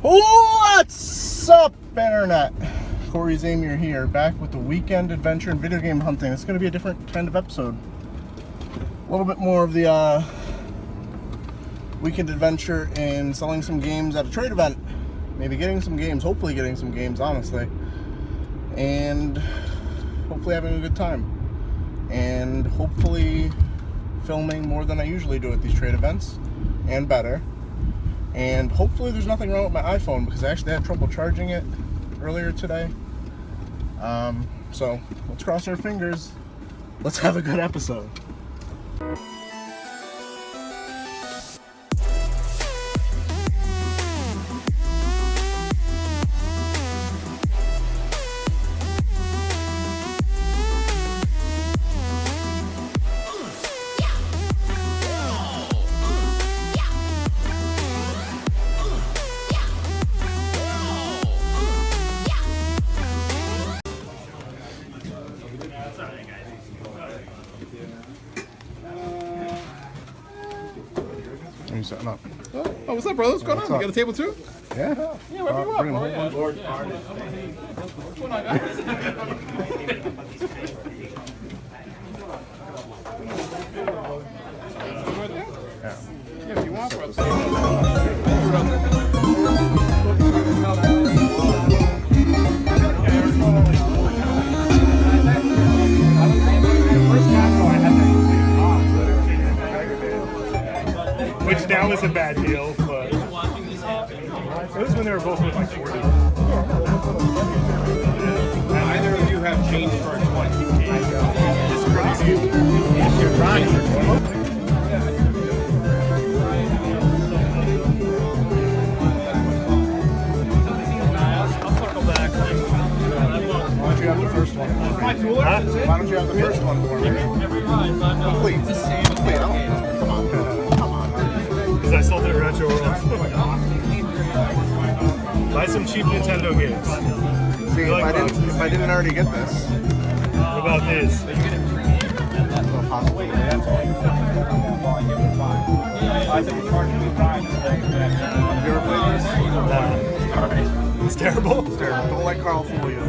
What's up, Internet? Cory Zamier here, back with the weekend adventure and video game hunting. It's going to be a different kind of episode. A little bit more of the weekend adventure in selling some games at a trade event. Maybe getting some games, hopefully getting some games, honestly. And hopefully having a good time. And hopefully filming more than I usually do at these trade events, and better. And hopefully there's nothing wrong with my iPhone, because I actually had trouble charging it earlier today. So let's cross our fingers. Let's have a good episode. I'm setting up. Oh, what's up, brother? What's going on? You got a table too? Yeah. Yeah, where you up? Bring a whole bunch. What's going on, guys? Yeah, if you want, Which now is a bad deal, but it was when they were both with like 40. Neither of you have changed for a 20. It's crazy. You're trying. I'll circle back. Why don't you have the first one for me? Why don't you have the first one for me? Complete. Complete. Come on. Because I sold it at Retro World. Buy some cheap Nintendo games. See, if I didn't already get this. What about this? Possibly. Have you ever played this? Nah. It's terrible. It's terrible. Don't let Carl fool you.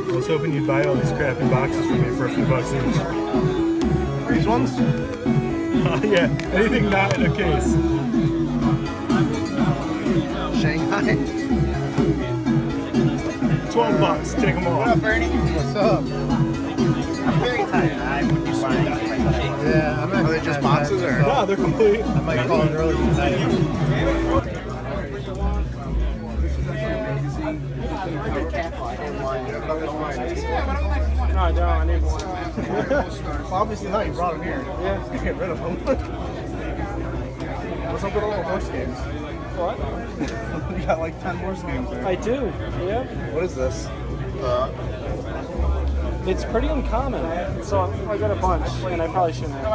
I was hoping you'd buy all these crappy boxes for me for a few bucks each. These ones? Yeah, anything not in a case. Shanghai? 12 bucks, take them all. What up, Bernie? What's up? I'm very tired. I would be fine. Yeah, I'm not. Are they just boxes or? No, they're complete. I might call it early tonight. No, I don't. I need one. Well, obviously not. You brought them here. Yeah. Let's get rid of them. What's up with all the horse games? What? You got like 10 horse games there. I do. Yeah. What is this? It's pretty uncommon, so I got a bunch, and I probably shouldn't have.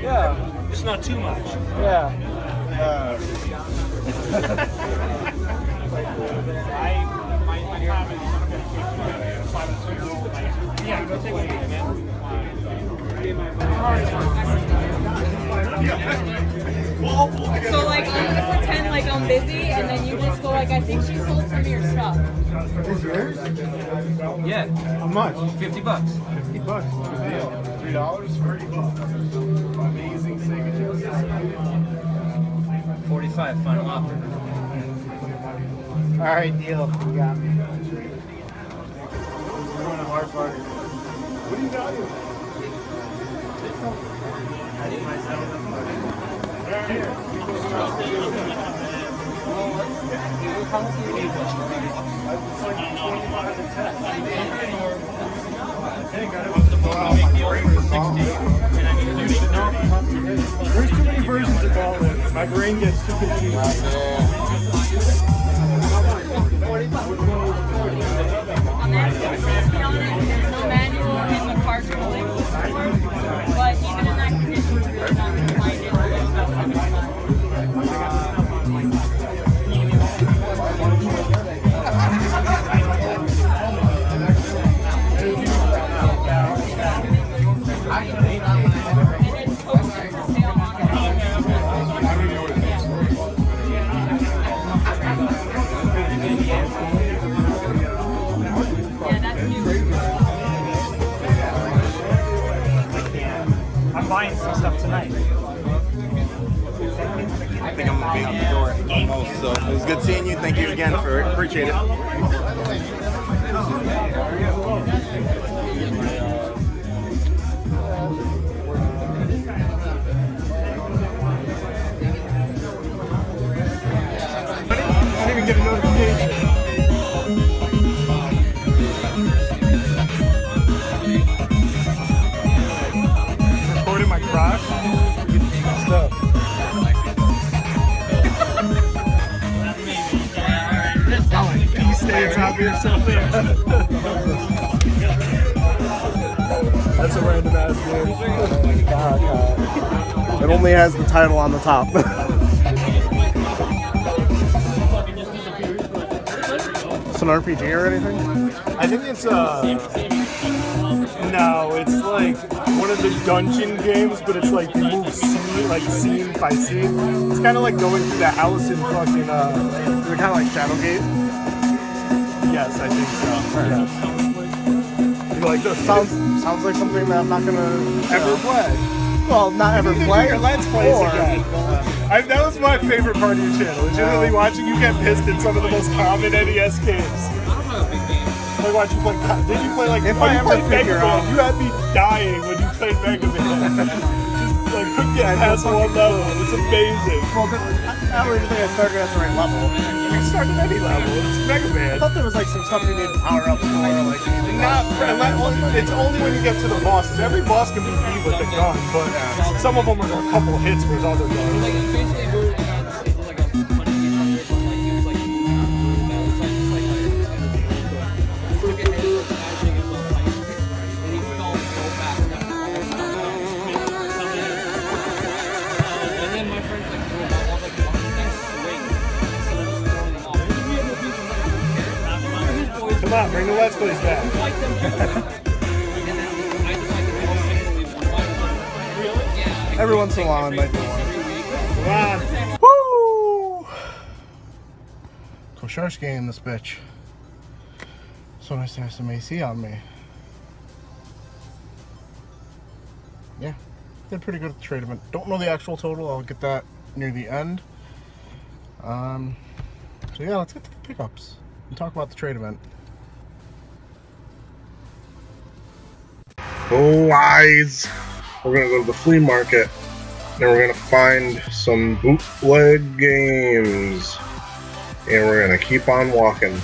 Yeah. Just not too much. Yeah. Yeah, go take one, man. So like I'm gonna pretend like I'm busy and then you just go like I think she sold some of your stuff. Is yours? Yeah. How much? $50. 50 bucks. Good deal. $3? $30. Amazing signatures. 45 final offer. All right, deal. You got me. What do you got here? There's too many versions of Gauntlet. My brain gets too confused. On that, to be honest, there's no manual in the cartridge like before, but even in that condition, it's really not going to find it. buying some stuff tonight. I think I'm gonna be out the door almost. So it was good seeing you. Thank you again for it. Appreciate it. I didn't even get a notification. Recording my crotch. What's up? Pee stains on me or something. That's a random ass game. It only has the title on the top. It's an RPG or anything? I think it's no, it's like one of the dungeon games, but it's like you move scene by scene. It's kind of like going through the house in fucking Is it kind of like Shadowgate? Yes, I think so. Yes. You like this? Sounds like something that I'm not gonna Ever play? Well, not ever play. Your Let's Plays or- again. That was my favorite part of your channel. Legitimately watching you get pissed in some of the most common NES games. Like watch you play. Did you play like? If oh, I you ever played Mega figure Man. out- You had me dying when you played Mega Man. Just like couldn't get past one level. It's amazing. Well, I don't even think I started at the right level. You started at any level. It's Mega I Man. thought there was like some stuff you need to power up for, like It's only when you get to the bosses. Every boss can be beat with a gun, but some of them are a couple hits with other guns. Come on, bring the Let's Plays back. every once in a while I might do one. Come on. Woo! Kosharski in this bitch. So nice to have some AC on me. Yeah, did pretty good at the trade event. Don't know the actual total. I'll get that near the end. So yeah, let's get to the pickups and talk about the trade event. Oh, eyes. We're gonna go to the flea market and we're gonna find some bootleg games, and we're gonna keep on walking.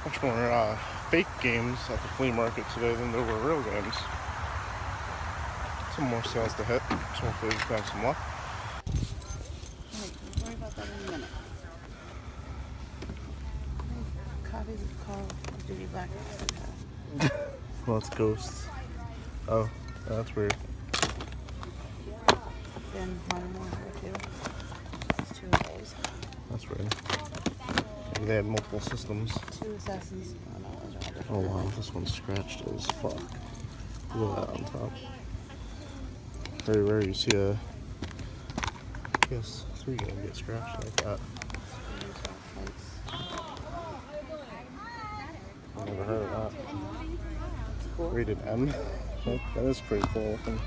Much more fake games at the flea market today than there were real games. Some more sales to hit, so hopefully we can have some luck. Wait, we'll worry about that in a minute. Copies of Call of Duty Black Ops. Well, it's ghosts. Oh, that's weird. Then Modern Warfare 2. It's two of those. That's weird. Maybe they had multiple systems. Two Assassins. Oh no, those are all different. Oh wow, this one's scratched as fuck. Look at that on top. Very rare you see a PS3 game get scratched like that. I've never heard of that. Cool. Rated M. That is pretty cool looking.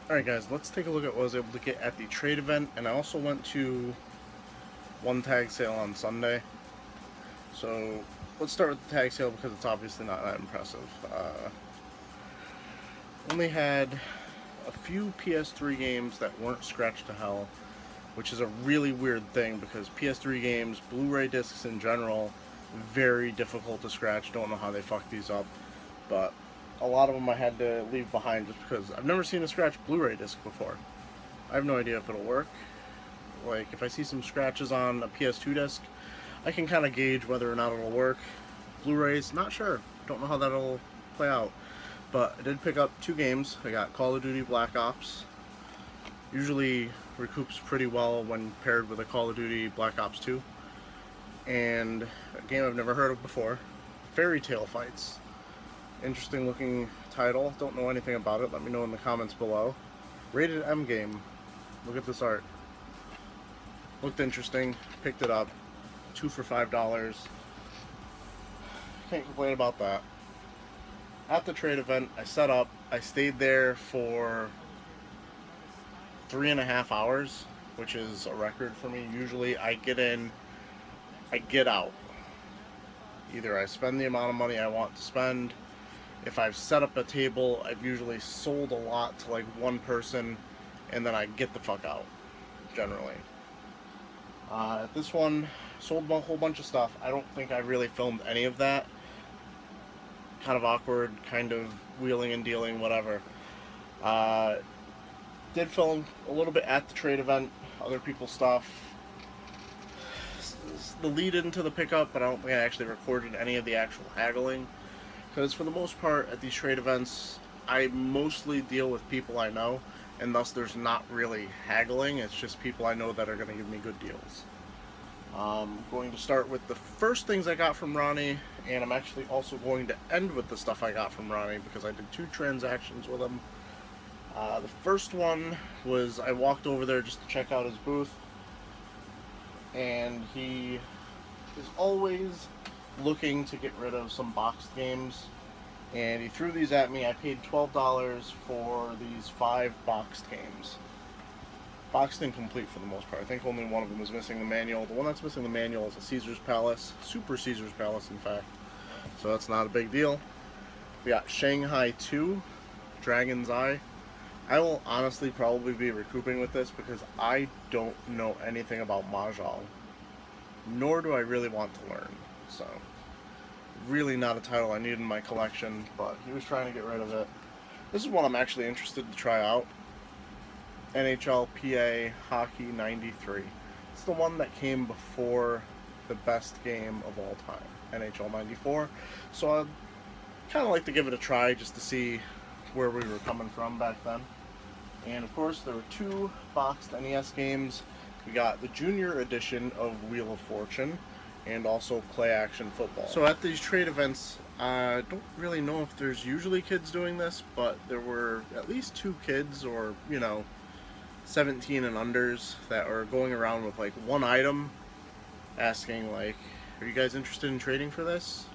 Alright guys, let's take a look at what I was able to get at the trade event, and I also went to one tag sale on Sunday. So let's start with the tag sale because it's obviously not that impressive. Only had a few PS3 games that weren't scratched to hell, which is a really weird thing because PS3 games, Blu-ray discs in general, very difficult to scratch. Don't know how they fuck these up, but a lot of them I had to leave behind just because I've never seen a scratched Blu-ray disc before. I have no idea if it'll work. Like, if I see some scratches on a PS2 disc, I can kind of gauge whether or not it'll work. Blu-rays, not sure. Don't know how that'll play out. But I did pick up two games. I got Call of Duty Black Ops. Usually recoups pretty well when paired with a Call of Duty Black Ops 2. And a game I've never heard of before, Fairy Tale Fights. Interesting looking title. Don't know anything about it. Let me know in the comments below. Rated M game. Look at this art. Looked interesting. Picked it up. 2 for $5. Can't complain about that. At the trade event, I set up. I stayed there for 3.5 hours, which is a record for me. Usually I get in, I get out. Either I spend the amount of money I want to spend. If I've set up a table, I've usually sold a lot to like one person, and then I get the fuck out, generally. At this one, sold a whole bunch of stuff. I don't think I really filmed any of that. Kind of awkward, kind of wheeling and dealing, whatever. Did film a little bit at the trade event, other people's stuff. The lead into the pickup, but I don't think I actually recorded any of the actual haggling. Because for the most part, at these trade events, I mostly deal with people I know, and thus there's not really haggling. It's just people I know that are going to give me good deals. I'm going to start with the first things I got from Ronnie, and I'm actually also going to end with the stuff I got from Ronnie because I did 2 transactions with him. The first one was I walked over there just to check out his booth, and he is always looking to get rid of some boxed games, and he threw these at me. I paid $12 for these 5 boxed games. Boxed and complete for the most part. I think only one of them is missing the manual. The one that's missing the manual is a Caesar's Palace, Super Caesar's Palace in fact, so that's not a big deal. We got Shanghai 2, Dragon's Eye. I will honestly probably be recouping with this because I don't know anything about Mahjong, nor do I really want to learn, so really not a title I need in my collection, but he was trying to get rid of it. This is one I'm actually interested to try out. NHL PA Hockey 93. It's the one that came before the best game of all time, NHL 94. So I'd kind of like to give it a try just to see where we were coming from back then. And of course, there were 2 boxed NES games. We got the junior edition of Wheel of Fortune and also Play Action Football. So at these trade events, I don't really know if there's usually kids doing this, but there were at least 2 kids, or, you know, 17 and unders, that are going around with like one item asking like, are you guys interested in trading for this?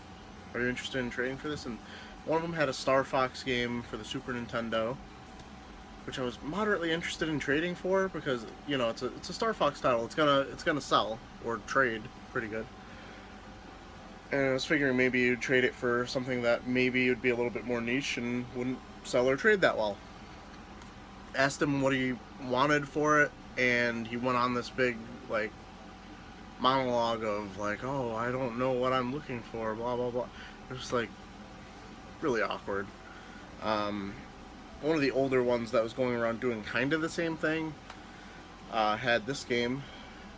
Are you interested in trading for this? And one of them had a Star Fox game for the Super Nintendo, which I was moderately interested in trading for because, you know, it's a Star Fox title. It's gonna sell or trade pretty good. And I was figuring maybe you'd trade it for something that maybe would be a little bit more niche and wouldn't sell or trade that well. Asked him what he wanted for it, and he went on this big like monologue of like, oh, I don't know what I'm looking for, blah blah blah. It was like really awkward. One of the older ones that was going around doing kind of the same thing had this game,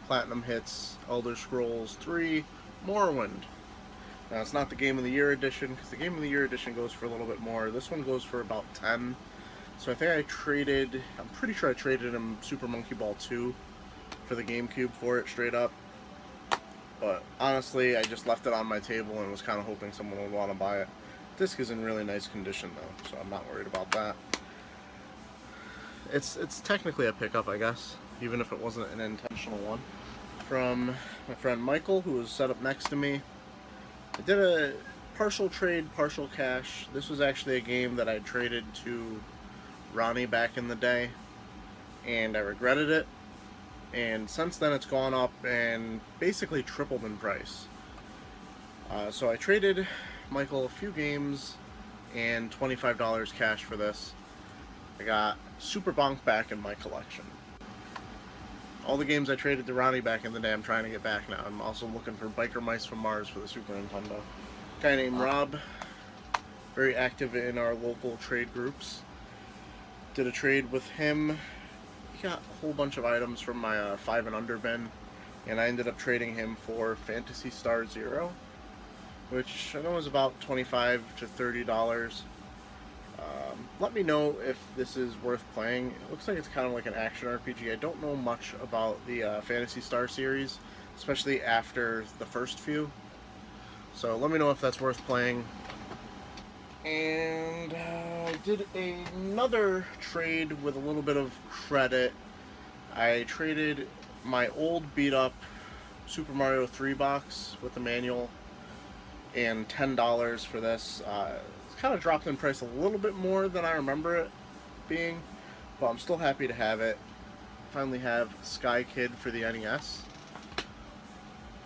Platinum Hits Elder Scrolls 3 Morrowind. Now it's not the Game of the Year edition, because the Game of the Year edition goes for a little bit more. This one goes for about 10. So I think I'm pretty sure I traded him Super Monkey Ball 2 for the GameCube for it, straight up. But honestly, I just left it on my table and was kind of hoping someone would want to buy it. Disc is in really nice condition though, so I'm not worried about that. It's technically a pickup, I guess, even if it wasn't an intentional one. From my friend Michael, who was set up next to me. I did a partial trade, partial cash. This was actually a game that I traded to Ronnie back in the day, and I regretted it. And since then it's gone up and basically tripled in price. So I traded Michael a few games and $25 cash for this. I got Super Bonk back in my collection. All the games I traded to Ronnie back in the day I'm trying to get back now. I'm also looking for Biker Mice from Mars for the Super Nintendo. A guy named Rob, very active in our local trade groups. Did a trade with him. He got a whole bunch of items from my 5 and under bin, and I ended up trading him for Phantasy Star Zero, which I know is about $25 to $30. Let me know if this is worth playing. It looks like it's kind of like an action RPG. I don't know much about the Phantasy Star series, especially after the first few. So let me know if that's worth playing. And I did another trade with a little bit of credit. I traded my old beat up Super Mario 3 box with the manual and $10 for this. It's kind of dropped in price a little bit more than I remember it being, but I'm still happy to have it. Finally have Sky Kid for the NES.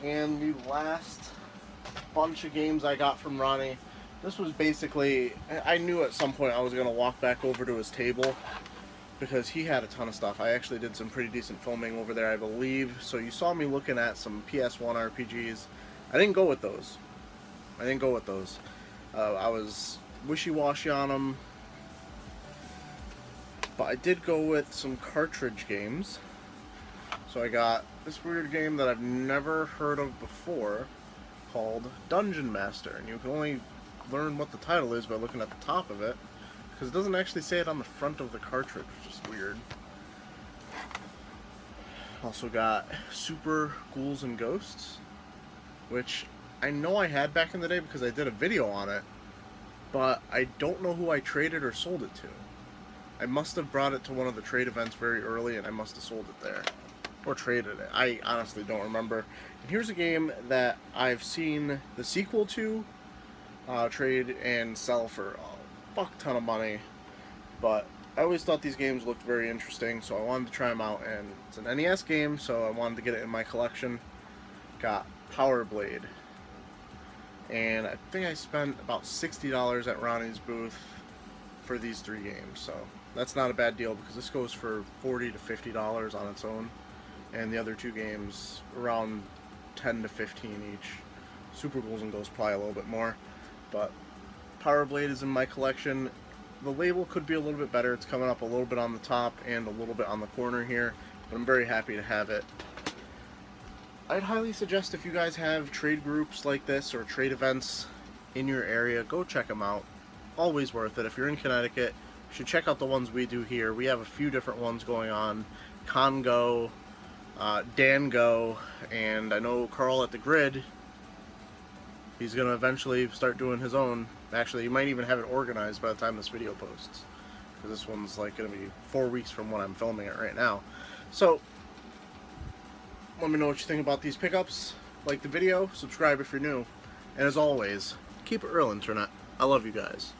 And the last bunch of games I got from Ronnie, this was basically, I knew at some point I was going to walk back over to his table because he had a ton of stuff. I actually did some pretty decent filming over there, I believe. So you saw me looking at some PS1 RPGs. I didn't go with those. I was wishy-washy on them. But I did go with some cartridge games. So I got this weird game that I've never heard of before called Dungeon Master. And you can only learn what the title is by looking at the top of it, because it doesn't actually say it on the front of the cartridge, which is weird. Also got Super Ghouls and Ghosts, which I know I had back in the day because I did a video on it, but I don't know who I traded or sold it to. I must have brought it to one of the trade events very early and I must have sold it there. Or traded it. I honestly don't remember. And here's a game that I've seen the sequel to trade and sell for a fuck ton of money. But I always thought these games looked very interesting, so I wanted to try them out. And it's an NES game, so I wanted to get it in my collection. Got Power Blade. And I think I spent about $60 at Ronnie's booth for these 3 games. So that's not a bad deal because this goes for $40 to $50 on its own. And the other 2 games around 10 to 15 each. Super Ghouls and Ghosts probably a little bit more. But Power Blade is in my collection. The label could be a little bit better. It's coming up a little bit on the top and a little bit on the corner here. But I'm very happy to have it. I'd highly suggest if you guys have trade groups like this or trade events in your area, go check them out. Always worth it. If you're in Connecticut, you should check out the ones we do here. We have a few different ones going on. CONNGO, Dango, and I know Carl at the Grid, he's going to eventually start doing his own. Actually, he might even have it organized by the time this video posts, because this one's like going to be 4 weeks from when I'm filming it right now. So let me know what you think about these pickups. Like the video, subscribe if you're new, and as always, keep it real, internet. I love you guys.